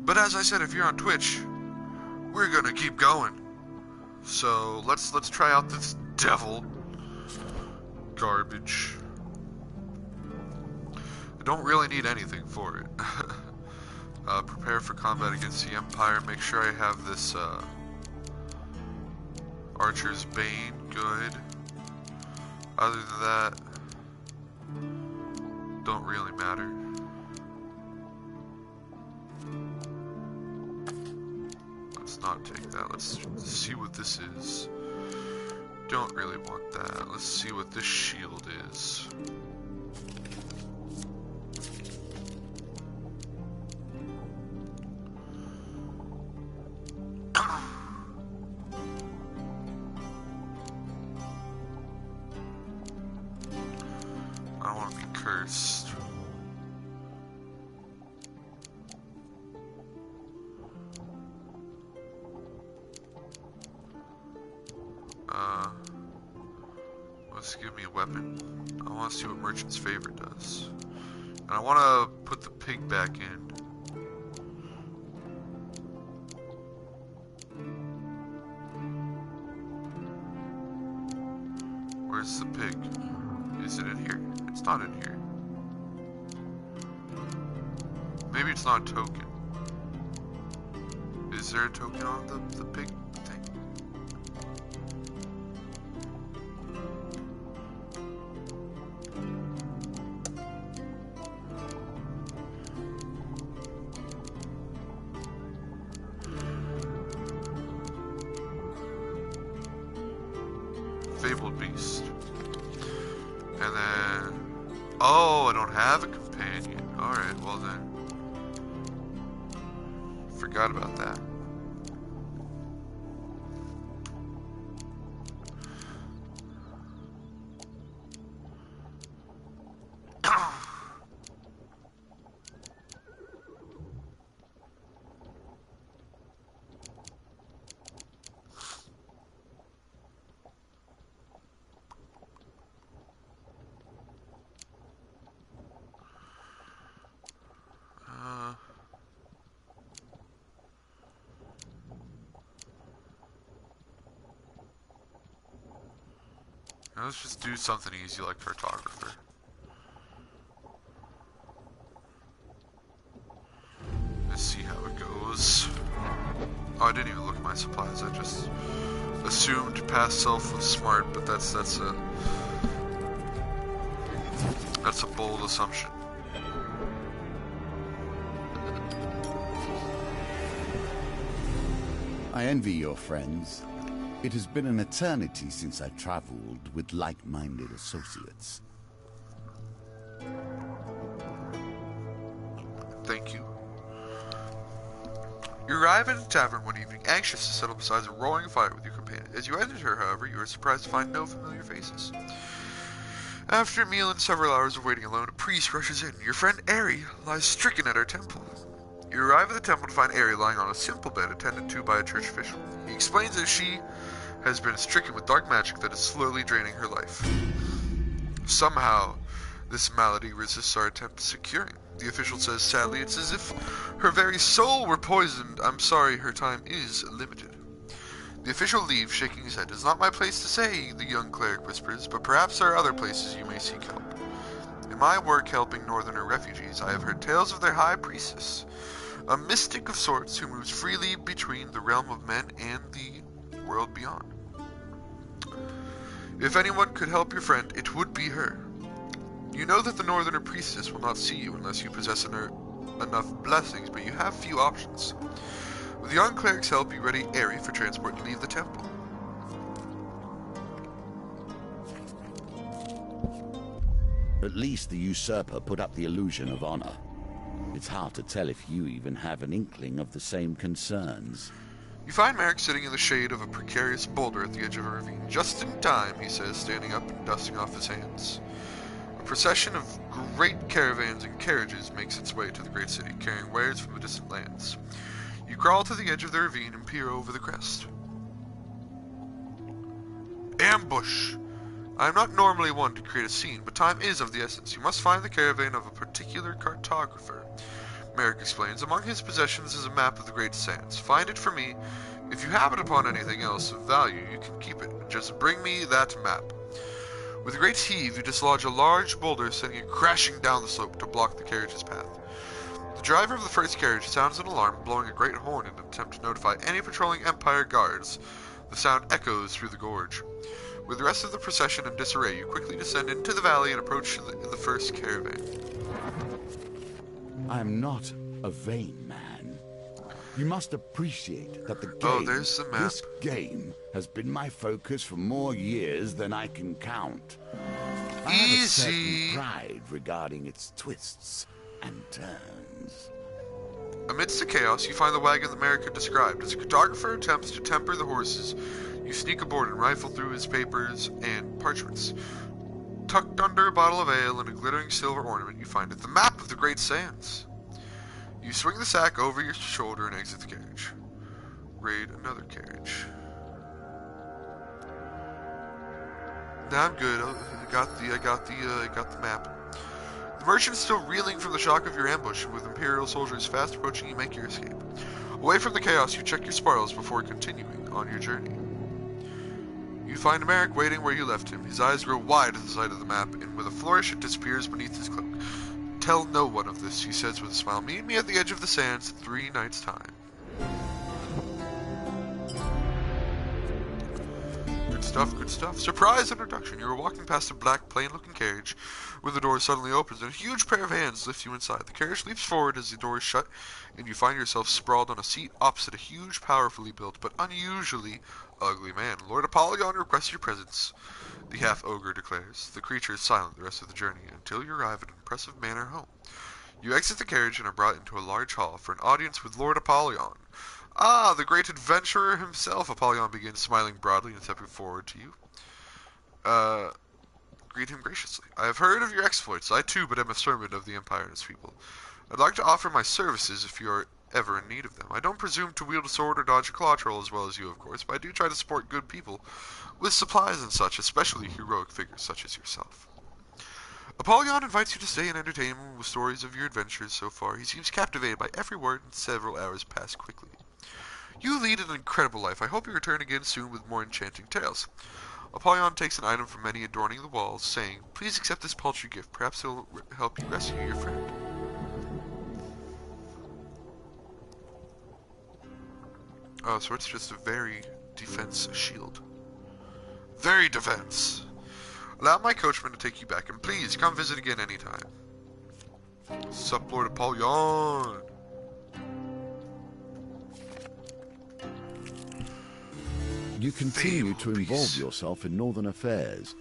But as I said, if you're on Twitch, we're gonna keep going. So let's try out this devil garbage. I don't really need anything for it. Prepare for combat against the Empire. Make sure I have this Archer's Bane. Good. Other than that, don't really matter. Let's not take that. Let's see what this is. Don't really want that. Let's see what this shield is. I don't want to be cursed. Let's give me a weapon. I want to see what Merchant's Favorite does. And I want to put the pig back in. Where's the pig? Is it in here? It's not in here. Maybe it's not a token. Is there a token on the pig thing? Fabled Beast. And then... Oh, I don't have a companion. Alright, well then. Forgot about that. Now let's just do something easy like Cartographer. Let's see how it goes. Oh, I didn't even look at my supplies. I just assumed past self was smart, but that's a bold assumption. I envy your friends. It has been an eternity since I traveled with like-minded associates. Thank you. You arrive at a tavern one evening, anxious to settle beside a roaring fire with your companion. As you enter, however, you are surprised to find no familiar faces. After a meal and several hours of waiting alone, a priest rushes in. Your friend Ari lies stricken at her temple. You arrive at the temple to find Ari lying on a simple bed attended to by a church official. He explains that she has been stricken with dark magic that is slowly draining her life. Somehow, this malady resists our attempt at curing. The official says sadly, it's as if her very soul were poisoned. I'm sorry, her time is limited. The official leaves, shaking his head. It is not my place to say, the young cleric whispers, but perhaps there are other places you may seek help. In my work helping northerner refugees, I have heard tales of their high priestess, a mystic of sorts who moves freely between the realm of men and the world beyond. If anyone could help your friend, it would be her. You know that the northerner priestess will not see you unless you possess enough blessings, but you have few options. With the young cleric's help, you ready Ari for transport and leave the temple. At least the usurper put up the illusion of honor. It's hard to tell if you even have an inkling of the same concerns. You find Merrick sitting in the shade of a precarious boulder at the edge of a ravine. Just in time, he says, standing up and dusting off his hands. A procession of great caravans and carriages makes its way to the great city, carrying wares from the distant lands. You crawl to the edge of the ravine and peer over the crest. Ambush! I am not normally one to create a scene, but time is of the essence. You must find the caravan of a particular cartographer. Merrick explains. Among his possessions is a map of the Great Sands. Find it for me. If you happen upon anything else of value, you can keep it. Just bring me that map. With a great heave, you dislodge a large boulder, sending it crashing down the slope to block the carriage's path. The driver of the first carriage sounds an alarm, blowing a great horn in an attempt to notify any patrolling Empire guards. The sound echoes through the gorge. With the rest of the procession in disarray, you quickly descend into the valley and approach the first caravan. I'm not a vain man. You must appreciate that there's the map. This game has been my focus for more years than I can count. I have a certain pride regarding its twists and turns. Amidst the chaos, you find the wagon that Merrick had described. As a cartographer attempts to temper the horses, you sneak aboard and rifle through his papers and parchments. Tucked under a bottle of ale and a glittering silver ornament, you find the map of the Great Sands. You swing the sack over your shoulder and exit the carriage. Raid another carriage. Nah, I'm good. I got the map. The merchant's still reeling from the shock of your ambush. With Imperial soldiers fast approaching, you make your escape. Away from the chaos, you check your spoils before continuing on your journey. You find Merrick waiting where you left him. His eyes grow wide at the sight of the map, and with a flourish it disappears beneath his cloak. Tell no one of this, he says with a smile. Meet me at the edge of the sands in 3 nights' time. Good stuff, good stuff. Surprise introduction. You are walking past a black, plain-looking carriage when the door suddenly opens and a huge pair of hands lift you inside. The carriage leaps forward as the door is shut, and you find yourself sprawled on a seat opposite a huge, powerfully built, but unusually ugly man. Lord Apollyon requests your presence, the half-ogre declares. The creature is silent the rest of the journey until you arrive at an impressive manor home. You exit the carriage and are brought into a large hall for an audience with Lord Apollyon. Ah, the great adventurer himself, Apollyon begins, smiling broadly and stepping forward to you. Greet him graciously. I have heard of your exploits. I too but am a servant of the Empire and its people. I'd like to offer my services if you are ever in need of them. I don't presume to wield a sword or dodge a claw troll as well as you, of course, but I do try to support good people with supplies and such, especially heroic figures such as yourself. Apollyon invites you to stay and entertain him with stories of your adventures so far. He seems captivated by every word, and several hours pass quickly. You lead an incredible life. I hope you return again soon with more enchanting tales. Apollyon takes an item from many adorning the walls, saying, Please accept this paltry gift. Perhaps it will help you rescue your friend. Oh, so it's just a very defense shield. Very defense. Allow my coachman to take you back, and please come visit again anytime. Sup, Lord Apollyon? You continue to involve yourself in northern affairs.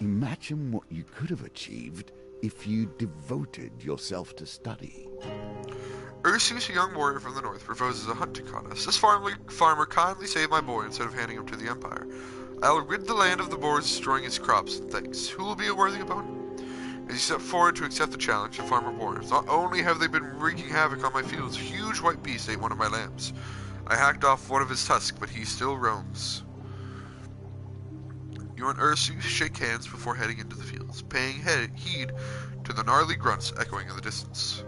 Imagine what you could have achieved if you devoted yourself to study. Ursus, a young warrior from the north, proposes a hunting contest. This farmer kindly saved my boy instead of handing him to the Empire. I'll rid the land of the boars destroying its crops, and thanks. Who will be a worthy opponent? As you step forward to accept the challenge, the farmer warns, Not only have they been wreaking havoc on my fields, a huge white beast ate one of my lambs. I hacked off one of his tusks, but he still roams. You and Ursus shake hands before heading into the fields, paying heed to the gnarly grunts echoing in the distance.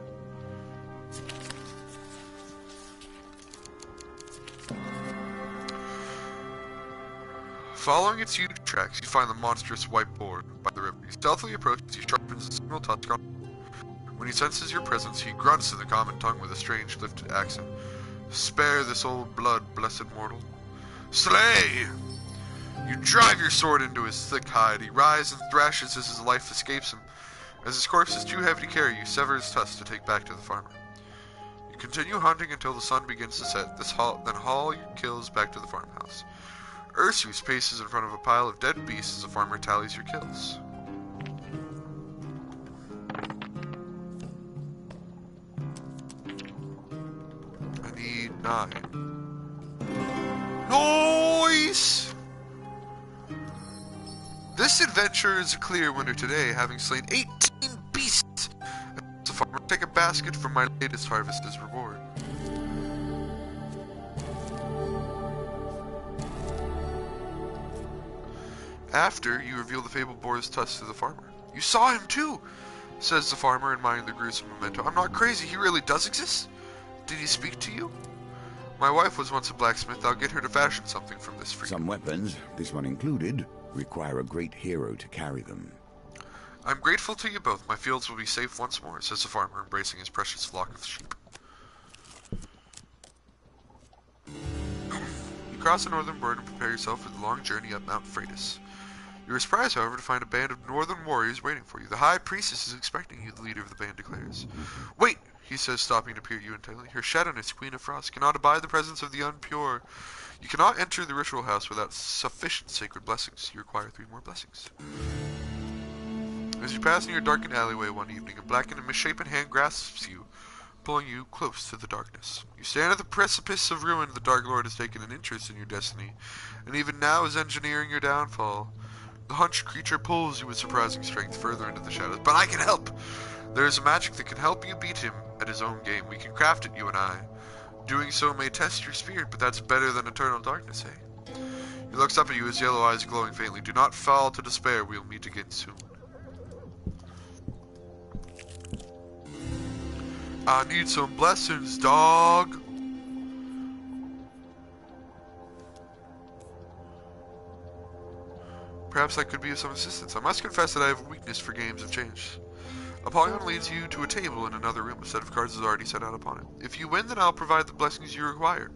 Following its huge tracks, you find the monstrous white boar by the river. He stealthily approaches, he sharpens a single tusk on him. When he senses your presence, he grunts in the common tongue with a strange lifted accent. Spare this old blood, blessed mortal. Slay! You drive your sword into his thick hide. He writhes and thrashes as his life escapes him. As his corpse is too heavy to carry, you sever his tusk to take back to the farmer. You continue hunting until the sun begins to set, then haul your kills back to the farmhouse. Ursus paces in front of a pile of dead beasts as the farmer tallies your kills. I need 9. Nice! This adventure is a clear winner today, having slain 18 beasts. The farmer take a basket from my latest harvest as reward. After, you reveal the fabled boar's tusk to the farmer. You saw him too! says the farmer, admiring the gruesome memento. I'm not crazy, he really does exist? Did he speak to you? My wife was once a blacksmith. I'll get her to fashion something from this for you. Some weapons, this one included, require a great hero to carry them. I'm grateful to you both. My fields will be safe once more, says the farmer, embracing his precious flock of sheep. You cross the northern border and prepare yourself for the long journey up Mount Freitas. You are surprised, however, to find a band of northern warriors waiting for you. The high priestess is expecting you, the leader of the band declares. Wait, he says, stopping to peer at you intently. Her shadowness, Queen of Frost, cannot abide the presence of the unpure. You cannot enter the ritual house without sufficient sacred blessings. You require 3 more blessings. As you pass near a darkened alleyway one evening, a blackened and misshapen hand grasps you, pulling you close to the darkness. You stand at the precipice of ruin. The Dark Lord has taken an interest in your destiny, and even now is engineering your downfall. The hunched creature pulls you with surprising strength further into the shadows. But I can help! There is a magic that can help you beat him at his own game. We can craft it, you and I. Doing so may test your spirit, but that's better than eternal darkness, eh? He looks up at you, his yellow eyes glowing faintly. Do not fall to despair. We'll meet again soon. I need some blessings, dog. Perhaps I could be of some assistance. I must confess that I have a weakness for games of chance. Apollyon leads you to a table in another room. A set of cards is already set out upon it. If you win, then I'll provide the blessings you require.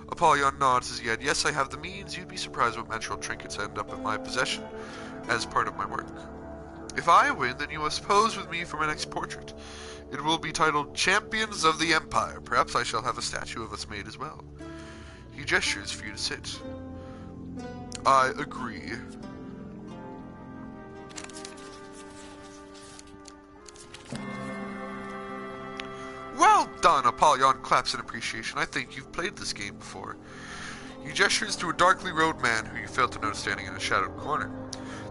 Apollyon nods as he adds, yes, I have the means. You'd be surprised what magical trinkets end up in my possession as part of my work. If I win, then you must pose with me for my next portrait. It will be titled Champions of the Empire. Perhaps I shall have a statue of us made as well. He gestures for you to sit. I agree. Well done! Apollyon claps in appreciation. I think you've played this game before. He gestures to a darkly robed man who you failed to notice standing in a shadowed corner.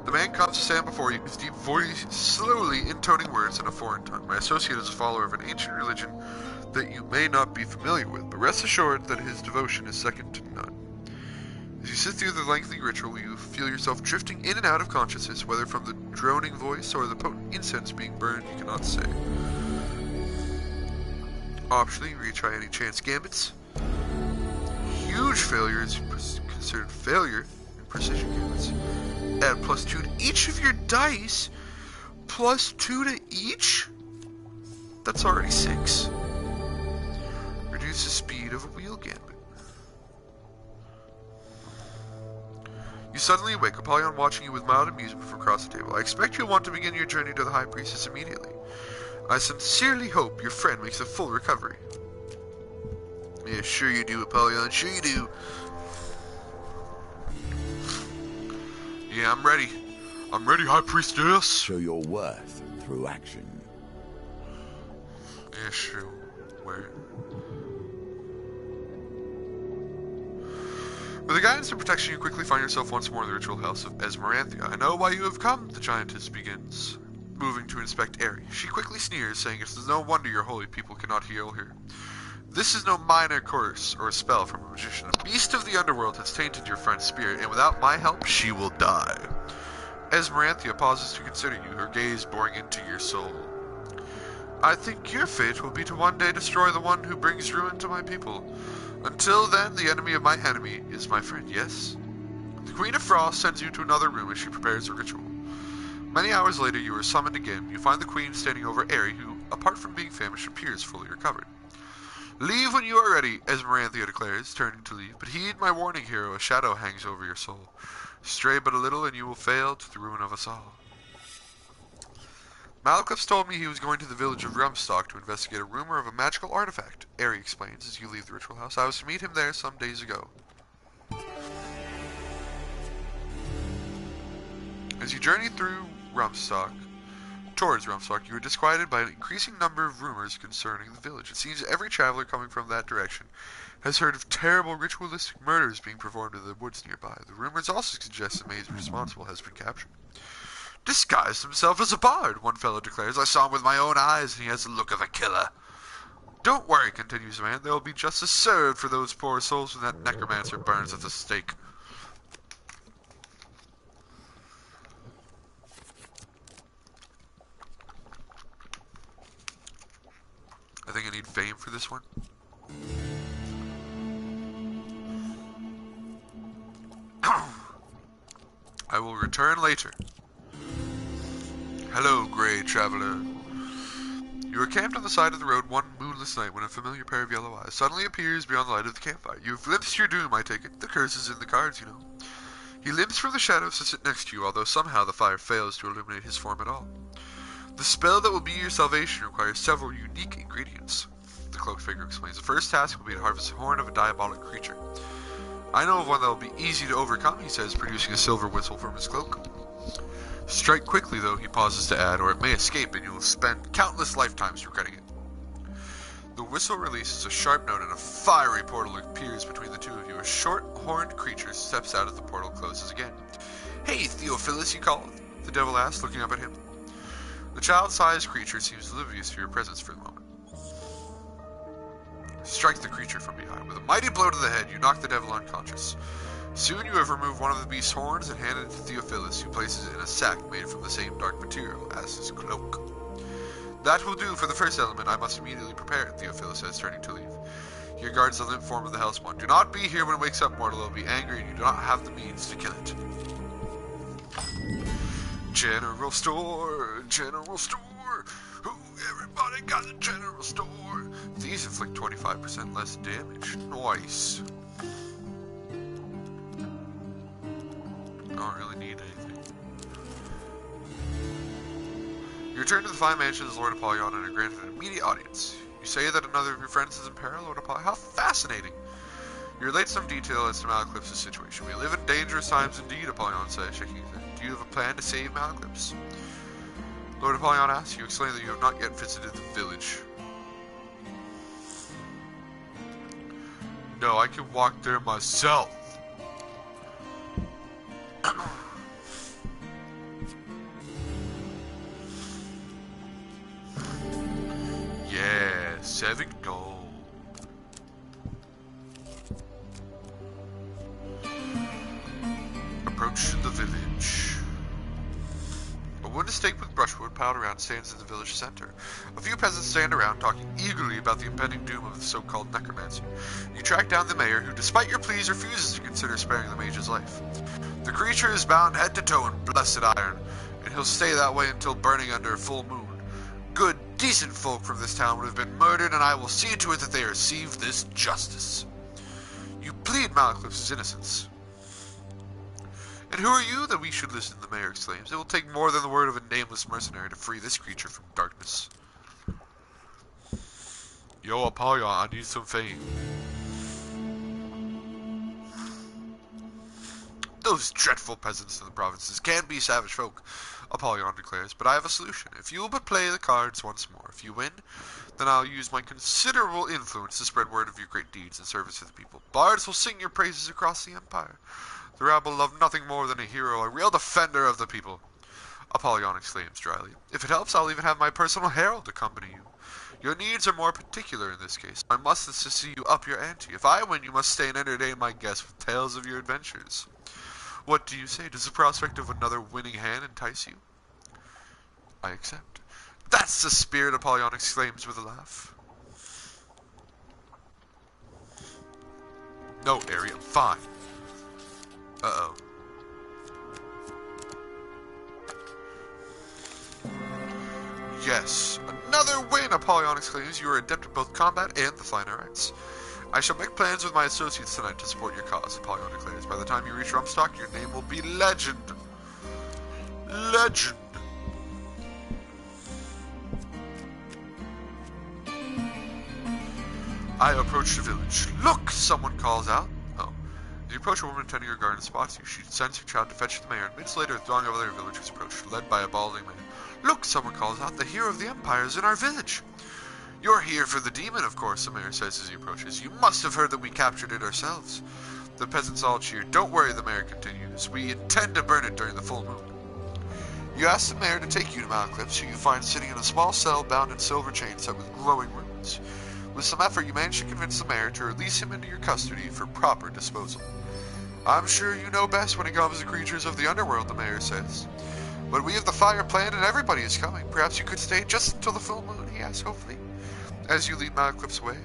The man comes to stand before you, his deep voice slowly intoning words in a foreign tongue. My associate is a follower of an ancient religion that you may not be familiar with, but rest assured that his devotion is second to none. As you sit through the lengthy ritual, you feel yourself drifting in and out of consciousness, whether from the droning voice or the potent incense being burned, you cannot say. Optionally, retry any chance gambits. Huge failure is considered failure in precision gambits. Add +2 to each of your dice. +2 to each? That's already 6. Reduce the speed of a wheel gambit. You suddenly awake, Apollyon watching you with mild amusement from across the table. I expect you'll want to begin your journey to the High Priestess immediately. I sincerely hope your friend makes a full recovery. Yeah, sure you do, Apollyon, sure you do. Yeah, I'm ready. I'm ready, High Priestess. Show your worth through action. Yeah, sure. Where? With the guidance and protection, you quickly find yourself once more in the ritual house of Esmeranthia. I know why you have come, the giantess begins, moving to inspect Aerie. She quickly sneers, saying it is no wonder your holy people cannot heal her. This is no minor curse or a spell from a magician. A beast of the underworld has tainted your friend's spirit, and without my help, she will die. Esmeranthia pauses to consider you, her gaze boring into your soul. I think your fate will be to one day destroy the one who brings ruin to my people. Until then, the enemy of my enemy is my friend, yes? The Queen of Frost sends you to another room as she prepares a ritual. Many hours later, you are summoned again. You find the Queen standing over Aerie, who, apart from being famished, appears fully recovered. Leave when you are ready, Esmeranthia declares, turning to leave. But heed my warning, hero. A shadow hangs over your soul. Stray but a little, and you will fail to the ruin of us all. Malekuth's told me he was going to the village of Rumstock to investigate a rumor of a magical artifact, Aerie explains as you leave the ritual house. I was to meet him there some days ago. As you journey through towards Rumstock, you are disquieted by an increasing number of rumors concerning the village. It seems every traveler coming from that direction has heard of terrible ritualistic murders being performed in the woods nearby. The rumors also suggest the maid responsible has been captured. Disguised himself as a bard, one fellow declares. I saw him with my own eyes, and he has the look of a killer. Don't worry, continues the man. There will be justice served for those poor souls when that necromancer burns at the stake. fame for this one. I will return later. Hello, Grey Traveler. You are camped on the side of the road one moonless night when a familiar pair of yellow eyes suddenly appears beyond the light of the campfire. You have glimpsed your doom, I take it. The curse is in the cards, you know. He limps from the shadows to sit next to you, although somehow the fire fails to illuminate his form at all. The spell that will be your salvation requires several unique ingredients. The cloaked figure explains. The first task will be to harvest a horn of a diabolic creature. I know of one that will be easy to overcome, he says, producing a silver whistle from his cloak. Strike quickly, though, he pauses to add, or it may escape and you will spend countless lifetimes regretting it. The whistle releases a sharp note and a fiery portal appears between the two of you. A short, horned creature steps out as the portal closes again. Hey, Theophilus, you call it? The devil asks, looking up at him. The child-sized creature seems oblivious to your presence for the moment. Strike the creature from behind. With a mighty blow to the head, you knock the devil unconscious. Soon you have removed one of the beast's horns and handed it to Theophilus, who places it in a sack made from the same dark material as his cloak. That will do for the first element. I must immediately prepare it, Theophilus says, turning to leave. He regards the limp form of the hellspawn. Do not be here when it wakes up, mortal. It will be angry and you do not have the means to kill it. General store, general store. Ooh, everybody got a general store. These inflict 25% less damage. Nice. I don't really need anything. You return to the fine mansion as Lord Apollyon and are granted an immediate audience. You say that another of your friends is in peril, Lord Apollyon. How fascinating! You relate some detail as to Malaclypse's situation. We live in dangerous times indeed, Apollyon says, shaking his head. Do you have a plan to save Malaclypse? Lord Apollyon asks. You explain that you have not yet visited the village. No, I can walk there myself. Yeah, 7 gold. Approach the village. A wooden stake with brushwood piled around stands in the village center. A few peasants stand around talking eagerly about the impending doom of the so-called necromancy. You track down the mayor, who despite your pleas refuses to consider sparing the mage's life. The creature is bound head to toe in blessed iron, and he'll stay that way until burning under a full moon. Good, decent folk from this town would have been murdered, and I will see to it that they receive this justice. You plead Malaclypse's innocence. And who are you that we should listen, the mayor exclaims. It will take more than the word of a nameless mercenary to free this creature from darkness. Yo, Apollyon, I need some fame. Those dreadful peasants in the provinces can be savage folk, Apollyon declares, but I have a solution. If you will but play the cards once more, if you win, then I'll use my considerable influence to spread word of your great deeds in service to the people. Bards will sing your praises across the empire. The rabble love nothing more than a hero, a real defender of the people. Apollyon exclaims dryly. If it helps, I'll even have my personal herald accompany you. Your needs are more particular in this case. I must insist to see you up your ante. If I win, you must stay and entertain my guests with tales of your adventures. What do you say? Does the prospect of another winning hand entice you? I accept. That's the spirit, Apollyon exclaims with a laugh. No, Ari, I'm fine. Uh-oh. Yes, another win, Apollyon exclaims. You are adept at both combat and the fine arts. I shall make plans with my associates tonight to support your cause, Apollyon declares. By the time you reach Rumstock, your name will be legend. Legend. I approach the village. Look, someone calls out. Oh. As you approach, a woman tending her garden spots you. She sends her child to fetch the mayor, and minutes later, a throng of other villagers approach, led by a balding man. Look, someone calls out. The hero of the empire is in our village. You're here for the demon, of course, the mayor says as he approaches. You must have heard that we captured it ourselves. The peasants all cheer. Don't worry, the mayor continues. We intend to burn it during the full moon. You ask the mayor to take you to Malaclypse, who you find sitting in a small cell bound in silver chains set with glowing runes. With some effort, you manage to convince the mayor to release him into your custody for proper disposal. I'm sure you know best when it comes to creatures of the underworld, the mayor says. But we have the fire planned and everybody is coming. Perhaps you could stay just until the full moon, he asks hopefully. as you lead Malacliff's way.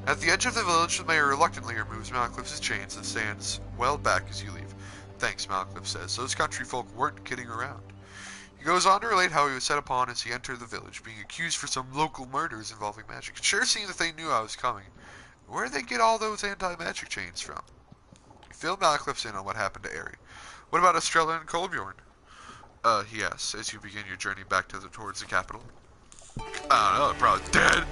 At the edge of the village, the mayor reluctantly removes Malacliff's chains and stands well back as you leave. Thanks, Malacliff says. Those country folk weren't kidding around. He goes on to relate how he was set upon as he entered the village, being accused for some local murders involving magic. It sure seemed that they knew I was coming. Where did they get all those anti-magic chains from? You fill Malacliff's in on what happened to Aerie. What about Estrella and Kolbjorn? He asks, as you begin your journey back towards the capital. I don't know, they're probably dead.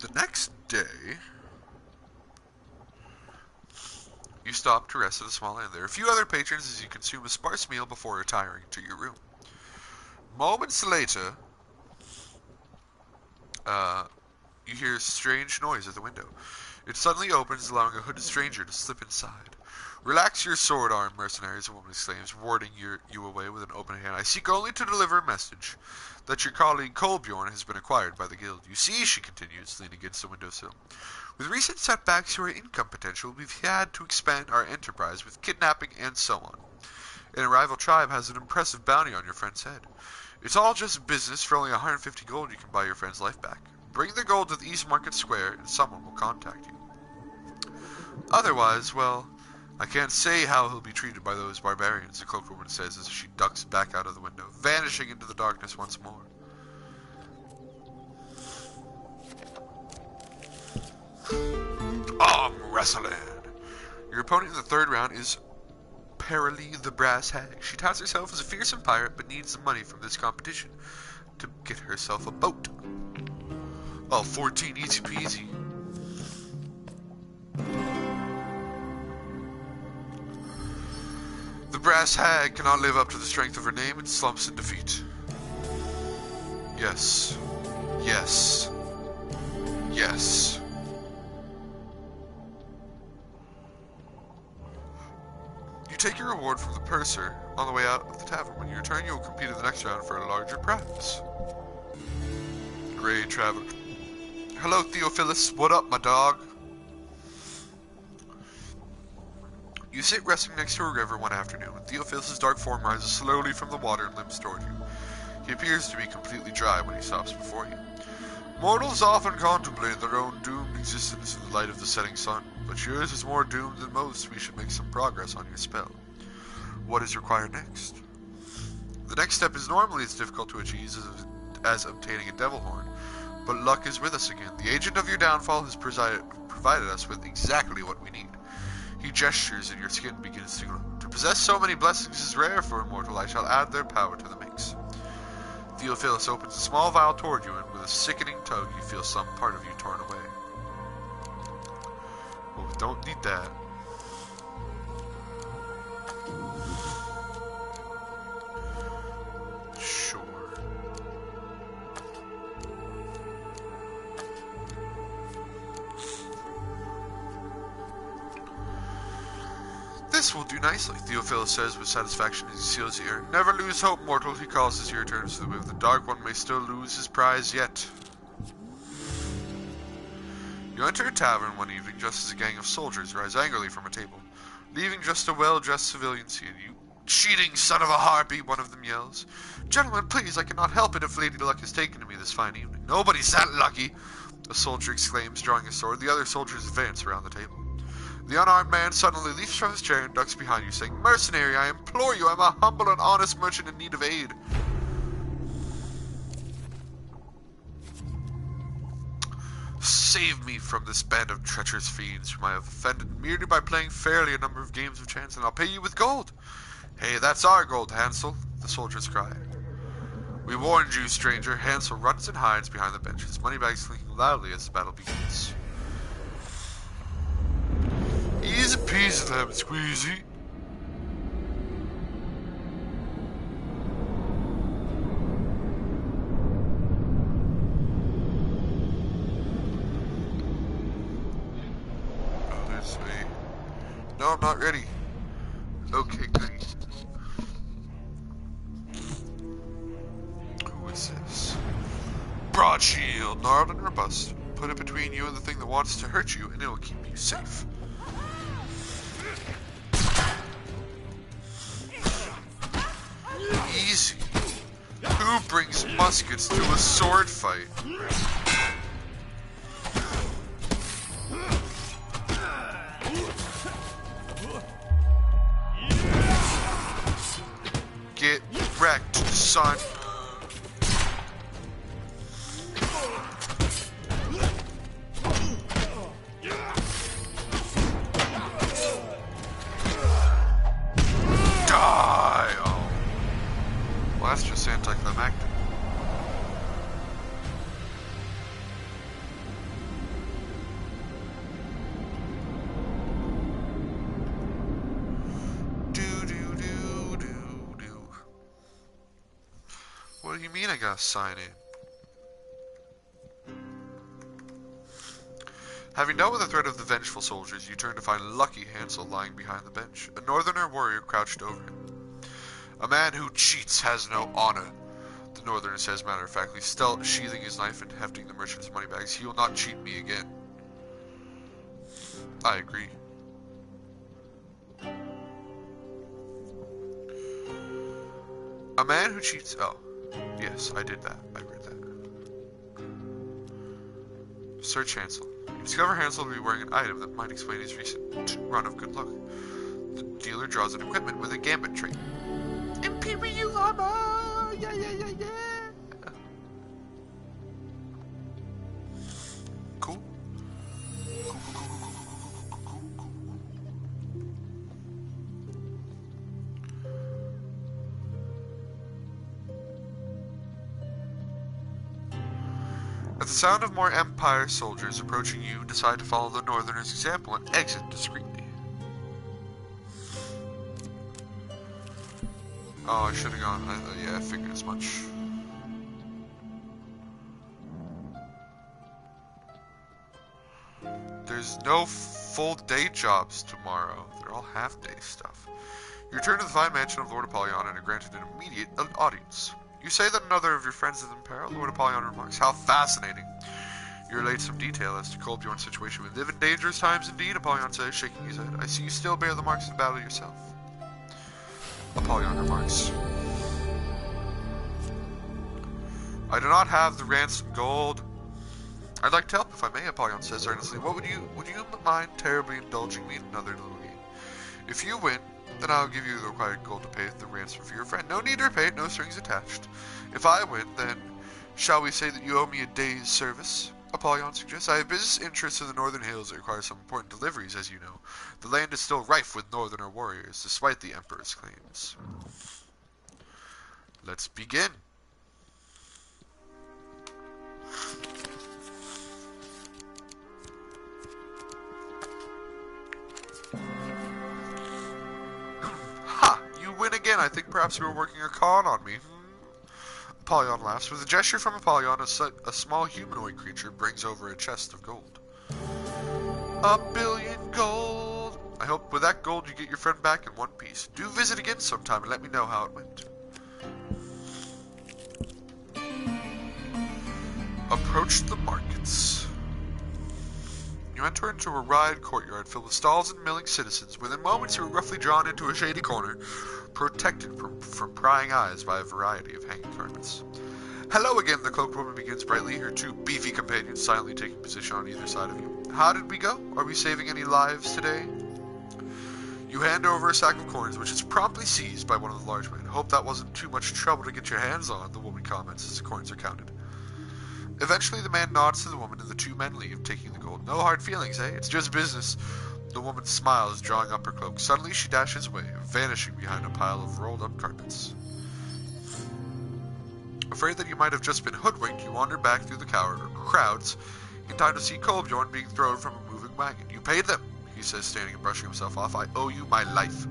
The next day, you stop to rest at a small inn. There are a few other patrons as you consume a sparse meal before retiring to your room. Moments later, you hear a strange noise at the window. It suddenly opens, allowing a hooded stranger to slip inside. Relax your sword-armed mercenaries, a woman exclaims, warding you away with an open hand. I seek only to deliver a message that your colleague Kolbjorn has been acquired by the guild. You see, she continues, leaning against the windowsill. With recent setbacks to our income potential, we've had to expand our enterprise with kidnapping and so on. An rival tribe has an impressive bounty on your friend's head. It's all just business. For only 150 gold, you can buy your friend's life back. Bring the gold to the East Market Square, and someone will contact you. Otherwise, well, I can't say how he'll be treated by those barbarians, the cloaked woman says as she ducks back out of the window, vanishing into the darkness once more. Arm wrestling! Your opponent in the third round is Perilee the Brass Hag. She touts herself as a fearsome pirate, but needs the money from this competition to get herself a boat. Oh, 14, easy peasy. The Brass Hag cannot live up to the strength of her name and slumps in defeat. Yes. Yes. Yes. You take your reward from the purser on the way out of the tavern. When you return, you will compete in the next round for a larger prize. Great traveler. Hello, Theophilus. What up, my dog? You sit resting next to a river one afternoon, and Theophilus' dark form rises slowly from the water and limps toward you. He appears to be completely dry when he stops before you. Mortals often contemplate their own doomed existence in the light of the setting sun, but yours is more doomed than most. We should make some progress on your spell. What is required next? The next step is normally as difficult to achieve as obtaining a devil horn, but luck is with us again. The agent of your downfall has provided us with exactly what we need. He gestures and your skin begins to glow. To possess so many blessings is rare for a mortal. I shall add their power to the mix. Theophilus opens a small vial toward you, and with a sickening tug, you feel some part of you torn away. Well, we don't need that. Sure. This will do nicely, Theophilus says with satisfaction as he seals the ear. Never lose hope, mortal, he calls as he returns to the river. The Dark One may still lose his prize yet. You enter a tavern one evening just as a gang of soldiers rise angrily from a table, leaving just a well-dressed civilian seated. You cheating son of a harpy, one of them yells. Gentlemen, please, I cannot help it if Lady Luck has taken to me this fine evening. Nobody's that lucky, a soldier exclaims, drawing his sword. The other soldiers advance around the table. The unarmed man suddenly leaps from his chair and ducks behind you, saying, Mercenary, I implore you, I'm a humble and honest merchant in need of aid. Save me from this band of treacherous fiends whom I have offended merely by playing fairly a number of games of chance, and I'll pay you with gold. Hey, that's our gold, Hansel, the soldiers cry. We warned you, stranger. Hansel runs and hides behind the bench, his moneybags clinking loudly as the battle begins. Easy peasy, lemon squeezy. Oh, there's me. No, I'm not ready. Okay, great. Who is this? Broad shield, gnarled and robust. Put it between you and the thing that wants to hurt you, and it will keep you safe. Easy. Who brings muskets to a sword fight? Get wrecked, son. Die! Oh. Well, that's just anticlimactic. What do you mean I gotta sign in? Having dealt with the threat of the vengeful soldiers, you turn to find Lucky Hansel lying behind the bench, a northerner warrior crouched over him. A man who cheats has no honor, the northerner says matter-of-factly, still sheathing his knife and hefting the merchant's money bags. He will not cheat me again. I agree. A man who cheats... Oh. Yes, I did that. I read that. Search Hansel. You discover Hansel to be wearing an item that might explain his recent run of good luck. The dealer draws an equipment with a gambit trait. Imperial armor! Yeah, yeah, yeah, yeah! Cool. At the sound of more Empire soldiers approaching, you decide to follow the Northerner's example and exit discreetly. Oh, I should have gone. Yeah, I figured as much. There's no full day jobs tomorrow. They're all half-day stuff. You return to the fine mansion of Lord Apollyon and are granted an immediate audience. You say that another of your friends is in peril. Lord Apollyon remarks, "How fascinating." You relate some detail as to Kolbjorn's situation. We live in dangerous times indeed, Apollyon says, shaking his head. I see you still bear the marks of battle yourself. Apollyon remarks, I do not have the ransom gold. I'd like to help if I may, Apollyon says earnestly. Would you mind terribly indulging me in another little game? If you win, then I'll give you the required gold to pay the ransom for your friend. No need to repay it, no strings attached. If I win, then shall we say that you owe me a day's service? Apollyon suggests. I have business interests in the northern hills that require some important deliveries, as you know. The land is still rife with northerner warriors, despite the Emperor's claims. Let's begin. Ha! You win again. I think perhaps you were working a con on me. Apollyon laughs. With a gesture from Apollyon, a small humanoid creature brings over a chest of gold. 1 billion gold! I hope with that gold you get your friend back in one piece. Do visit again sometime and let me know how it went. Approach the markets. You enter into a wide courtyard filled with stalls and milling citizens. Within moments you are roughly drawn into a shady corner, protected from prying eyes by a variety of hanging carpets. Hello again, the cloaked woman begins brightly, her two beefy companions silently taking position on either side of you. How did we go? Are we saving any lives today? You hand over a sack of coins, which is promptly seized by one of the large men. Hope that wasn't too much trouble to get your hands on, the woman comments as the coins are counted. Eventually, the man nods to the woman and the two men leave, taking the gold. No hard feelings, eh? It's just business. The woman smiles, drawing up her cloak. Suddenly, she dashes away, vanishing behind a pile of rolled-up carpets. Afraid that you might have just been hoodwinked, you wander back through the crowds in time to see Kolbjorn being thrown from a moving wagon. You paid them, he says, standing and brushing himself off. I owe you my life.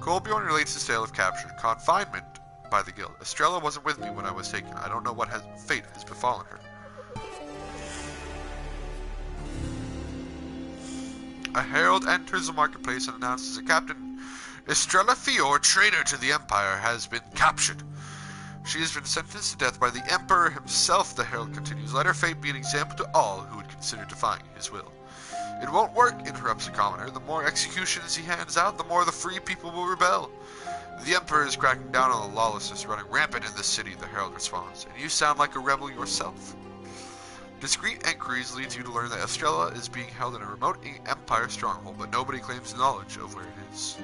Kolbjorn relates his tale of capture and confinement by the guild. Estrella wasn't with me when I was taken. I don't know what fate has befallen her. A herald enters the marketplace and announces that Captain Estrella Fior, traitor to the Empire, has been captured. She has been sentenced to death by the Emperor himself, the herald continues. Let her fate be an example to all who would consider defying his will. It won't work, interrupts the commoner. The more executions he hands out, the more the free people will rebel. The Emperor is cracking down on the lawlessness running rampant in this city, the Herald responds, and you sound like a rebel yourself. Discreet inquiries leads you to learn that Estrella is being held in a remote Empire stronghold, but nobody claims knowledge of where it is.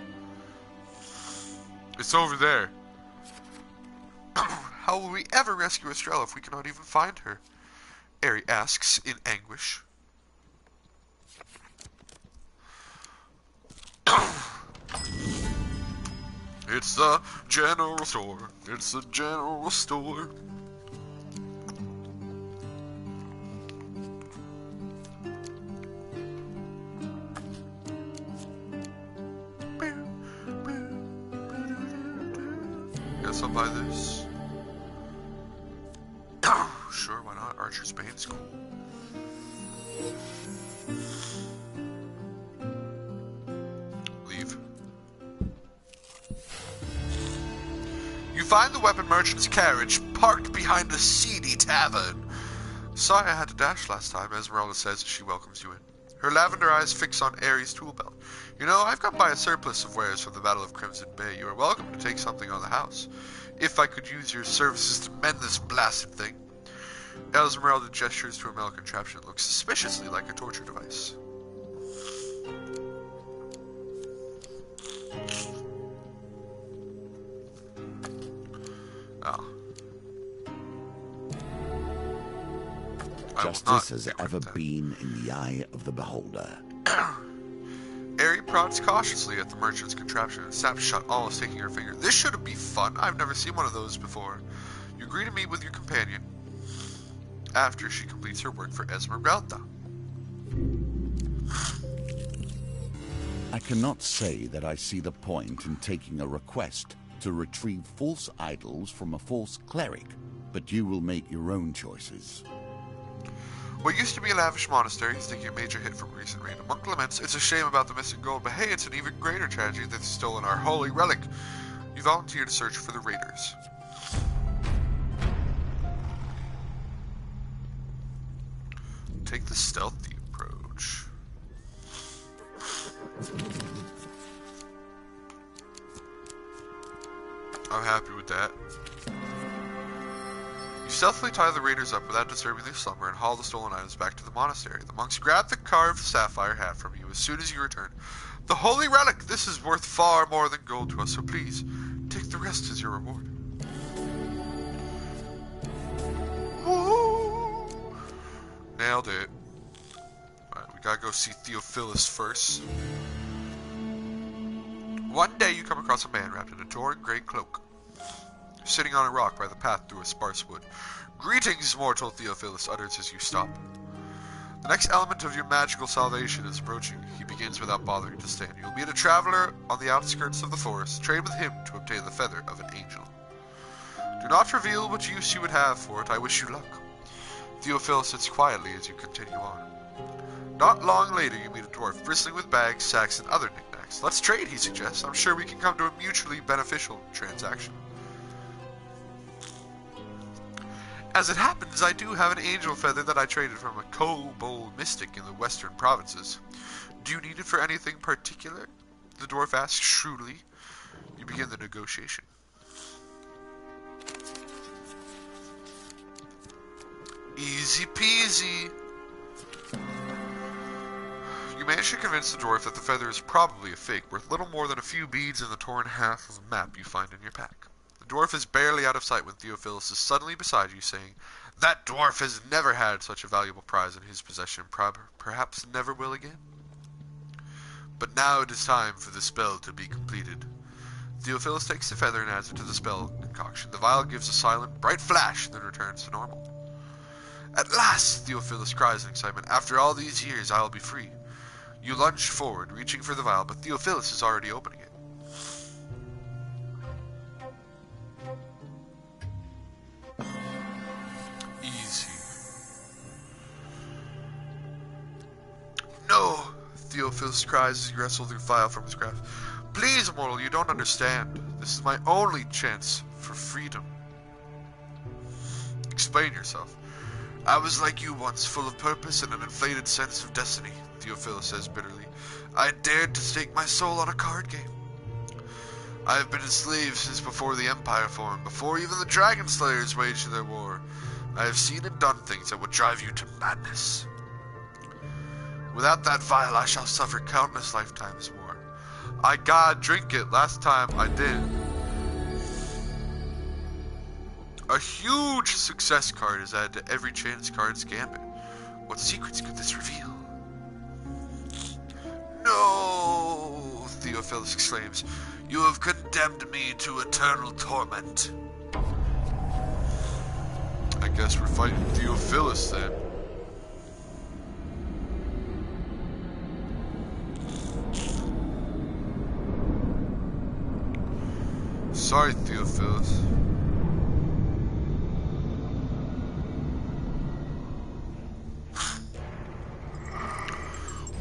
It's over there. How will we ever rescue Estrella if we cannot even find her? Eri asks in anguish. It's the general store. It's the general store. Guess I'll buy this. Sure, why not? Archer's Bane's cool. Leave. You find the weapon merchant's carriage parked behind a seedy tavern. Sorry I had to dash last time, Esmeralda says as she welcomes you in. Her lavender eyes fix on Ares' tool belt. You know, I've come by a surplus of wares from the Battle of Crimson Bay. You are welcome to take something on the house. If I could use your services to mend this blasted thing. Esmeralda gestures to a metal contraption that looks suspiciously like a torture device. Oh. Justice has ever been in the eye of the beholder. Eri prods cautiously at the merchant's contraption and snaps shut, almost taking her finger. This should be fun. I've never seen one of those before. You agree to meet with your companion after she completes her work for Esmeralda. I cannot say that I see the point in taking a request to retrieve false idols from a false cleric, but you will make your own choices. What used to be a lavish monastery is taking a major hit from a recent raid. A monk laments, it's a shame about the missing gold, but hey, it's an even greater tragedy that they've stolen our holy relic. You volunteer to search for the raiders. Take the stealthy approach. I'm happy with that. You stealthily tie the raiders up without disturbing their slumber and haul the stolen items back to the monastery. The monks grab the carved sapphire hat from you as soon as you return. The holy relic! This is worth far more than gold to us, so please, take the rest as your reward. Woo! Nailed it. Alright, we gotta go see Theophilus first. One day you come across a man wrapped in a torn gray cloak, sitting on a rock by the path through a sparse wood. Greetings, mortal, Theophilus utters as you stop. The next element of your magical salvation is approaching. He begins without bothering to stand. You'll meet a traveler on the outskirts of the forest. Trade with him to obtain the feather of an angel. Do not reveal what use you would have for it. I wish you luck. Theophilus sits quietly as you continue on. Not long later, you meet a dwarf bristling with bags, sacks, and other knickknacks. Let's trade, he suggests. I'm sure we can come to a mutually beneficial transaction. As it happens, I do have an angel feather that I traded from a kobold mystic in the western provinces. Do you need it for anything particular? The dwarf asks shrewdly. You begin the negotiation. Easy peasy. You manage to convince the dwarf that the feather is probably a fake, worth little more than a few beads and the torn half of a map you find in your pack. The dwarf is barely out of sight when Theophilus is suddenly beside you, saying, "That dwarf has never had such a valuable prize in his possession, perhaps never will again. But now it is time for the spell to be completed." Theophilus takes the feather and adds it to the spell concoction. The vial gives a silent, bright flash, then returns to normal. At last, Theophilus cries in excitement. After all these years, I will be free. You lunge forward, reaching for the vial, but Theophilus is already opening it. Easy. No! Theophilus cries as he wrestles the vial from his grasp. Please, mortal, you don't understand. This is my only chance for freedom. Explain yourself. I was like you once, full of purpose and an inflated sense of destiny, Theophilus says bitterly. I dared to stake my soul on a card game. I have been enslaved since before the Empire formed, before even the Dragon Slayers waged their war. I have seen and done things that would drive you to madness. Without that vial, I shall suffer countless lifetimes more. I gotta drink it. Last time I did. A huge success card is added to every chance card's gambit. What secrets could this reveal? No! Theophilus exclaims. You have condemned me to eternal torment. I guess we're fighting Theophilus then. Sorry, Theophilus.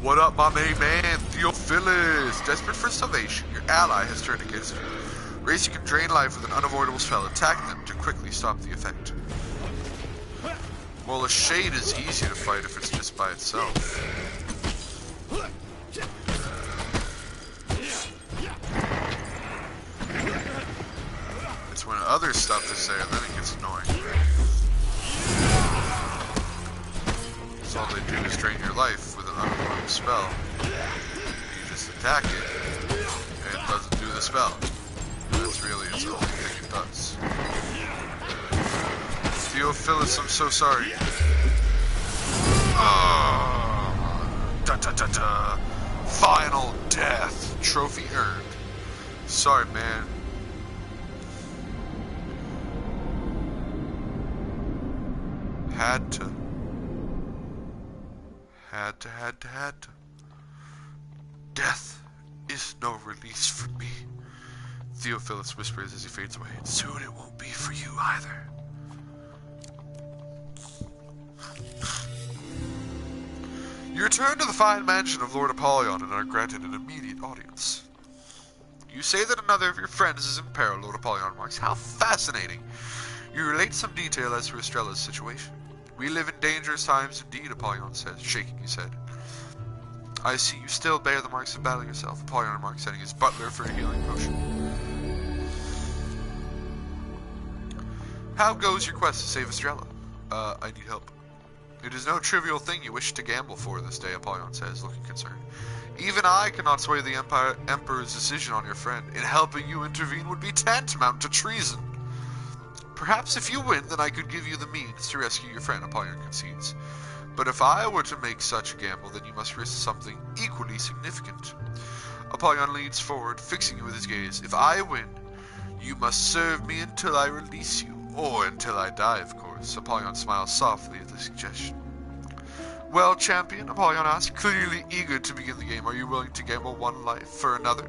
What up, my main man, Theophilus? Desperate for salvation, your ally has turned against you. Race, you can drain life with an unavoidable spell. Attack them to quickly stop the effect. Well, a shade is easy to fight if it's just by itself. It's when other stuff is there, then it gets annoying. So all they do is drain your life with an unavoidable spell. You just attack it, and it doesn't do the spell. That's really its only thing it does. Theophilus, I'm so sorry. Da da da da. Final death. Trophy earned. Sorry, man. Had to. Had to. Death is no release for me. Theophilus whispers as he fades away. Soon it won't be for you either. You return to the fine mansion of Lord Apollyon and are granted an immediate audience. You say that another of your friends is in peril, Lord Apollyon remarks. How fascinating. You relate some detail as to Estrella's situation. We live in dangerous times indeed, Apollyon says, shaking his head. I see you still bear the marks of battle yourself, Apollyon remarks, sending his butler for a healing potion. How goes your quest to save Estrella? I need help. It is no trivial thing you wish to gamble for this day, Apollyon says, looking concerned. Even I cannot sway the Emperor's decision on your friend. In helping you intervene would be tantamount to treason. Perhaps if you win, then I could give you the means to rescue your friend, Apollyon concedes. But if I were to make such a gamble, then you must risk something equally significant. Apollyon leans forward, fixing you with his gaze. If I win, you must serve me until I release you. Or until I die, of course. Apollyon smiles softly at the suggestion. Well, champion, Apollyon asks, clearly eager to begin the game. Are you willing to gamble one life for another?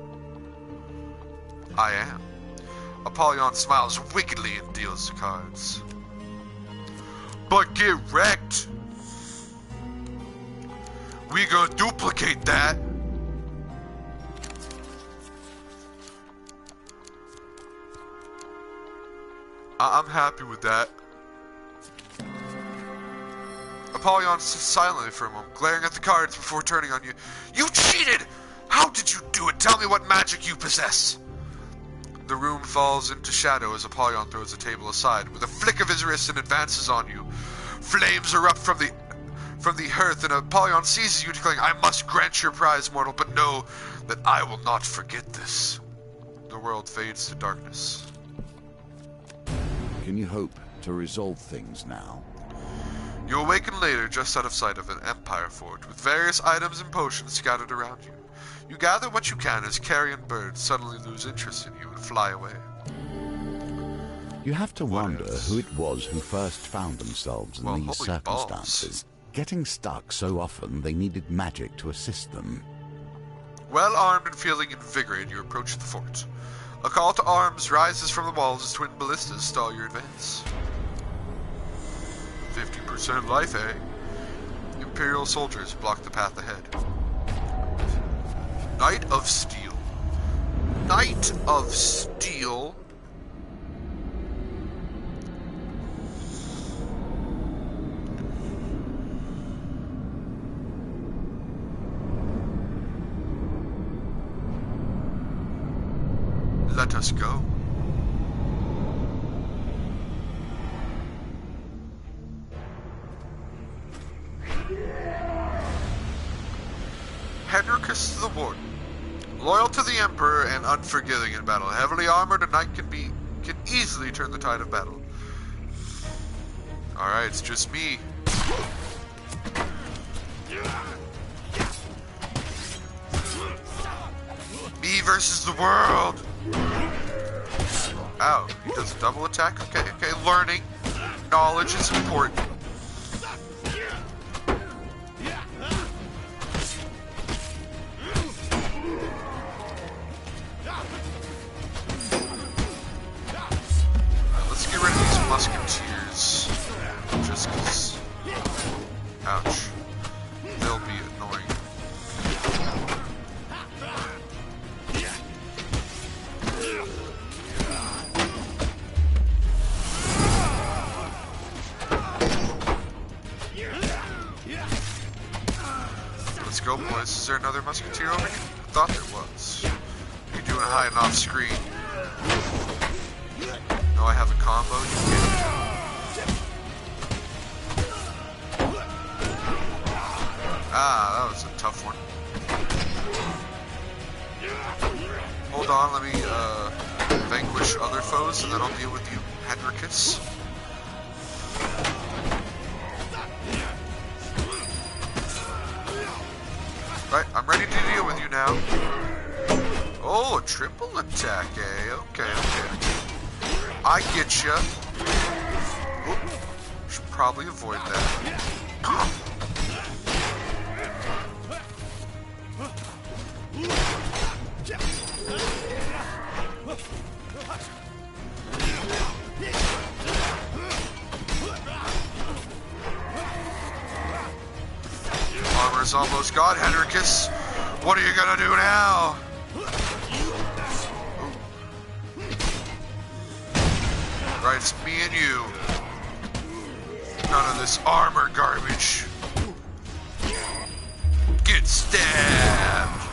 I am. Apollyon smiles wickedly and deals the cards. But get wrecked! We gonna duplicate that! I'm happy with that. Apollyon sits silently for a moment, glaring at the cards before turning on you. You cheated! How did you do it? Tell me what magic you possess! The room falls into shadow as Apollyon throws the table aside. With a flick of his wrist and advances on you. Flames erupt from the hearth, and Apollyon seizes you, declaring, I must grant your prize, mortal, but know that I will not forget this. The world fades to darkness. Can you hope to resolve things now? You awaken later, just out of sight of an Empire fort, with various items and potions scattered around you. You gather what you can as carrion birds suddenly lose interest in you and fly away. You have to wonder who it was who first found themselves in these circumstances. Getting stuck so often they needed magic to assist them. Well armed and feeling invigorated, you approach the fort. A call to arms rises from the walls as twin ballistas stall your advance. 50% life, eh? Imperial soldiers block the path ahead. Knight of Steel. Knight of Steel? Let us go. Henricus the Warden. Loyal to the Emperor and unforgiving in battle. Heavily armored, a knight can easily turn the tide of battle. Alright, it's just me. Me versus the world! Ow, he does a double attack? Okay, learning. Knowledge is important. Let's get rid of these musketeers. Just cause... Ouch. They'll be annoying. Let's go, boys. Is there another musketeer over here? I thought there was. You're doing it high and off screen. No, I have a combo. You get it. Ah, that was a tough one. Hold on, let me vanquish other foes, and then I'll deal with you, Henricus. Right, I'm ready to deal with you now. Oh, a triple attack, eh? Okay. I get ya. Oop, should probably avoid that. Armor's almost gone, Henricus. What are you gonna do now? Right, it's me and you. None of this armor garbage. Get stabbed.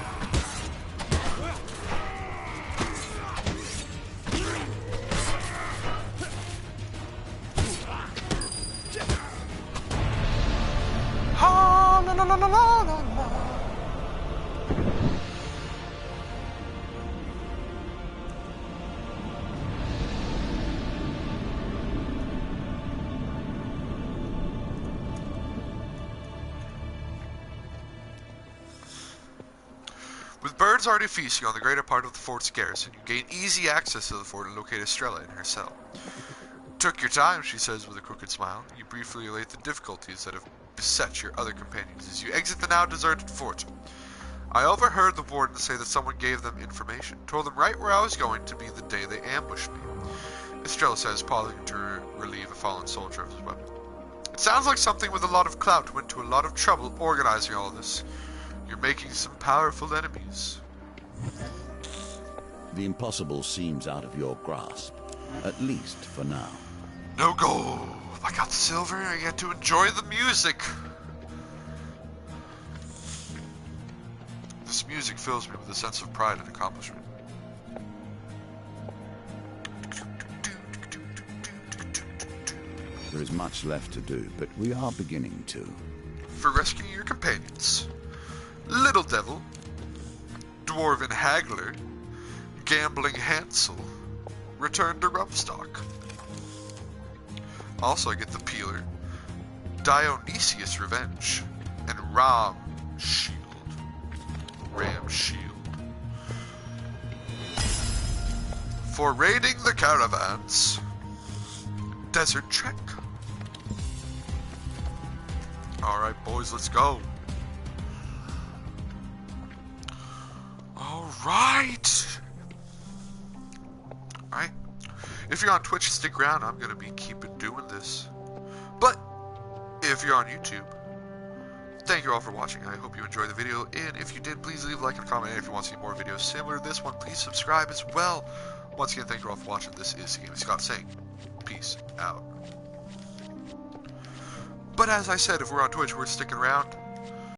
Ha la la la la la la. With birds already feasting on the greater part of the fort's garrison, you gain easy access to the fort and locate Estrella in her cell. Took your time, she says with a crooked smile. You briefly relate the difficulties that have beset your other companions as you exit the now deserted fort. I overheard the warden say that someone gave them information, told them right where I was going to be the day they ambushed me. Estrella says, pausing to relieve a fallen soldier of his weapon. It sounds like something with a lot of clout went to a lot of trouble organizing all this. You're making some powerful enemies. The impossible seems out of your grasp, at least for now. No gold. I got the silver, I get to enjoy the music. This music fills me with a sense of pride and accomplishment. There is much left to do, but we are beginning to. For rescuing your companions. Little Devil, Dwarven Haggler, Gambling Hansel, Return to Rumstock. Also I get the Peeler, Dionysius Revenge, and Ram Shield. For raiding the caravans, Desert Trek. Alright boys, let's go. Alright. Alright. If you're on Twitch, stick around. I'm going to be keeping doing this. But, if you're on YouTube, thank you all for watching. I hope you enjoyed the video. And if you did, please leave a like and a comment. And if you want to see more videos similar to this one, please subscribe as well. Once again, thank you all for watching. This is GamingScot saying, peace out. But as I said, if we're on Twitch, we're sticking around.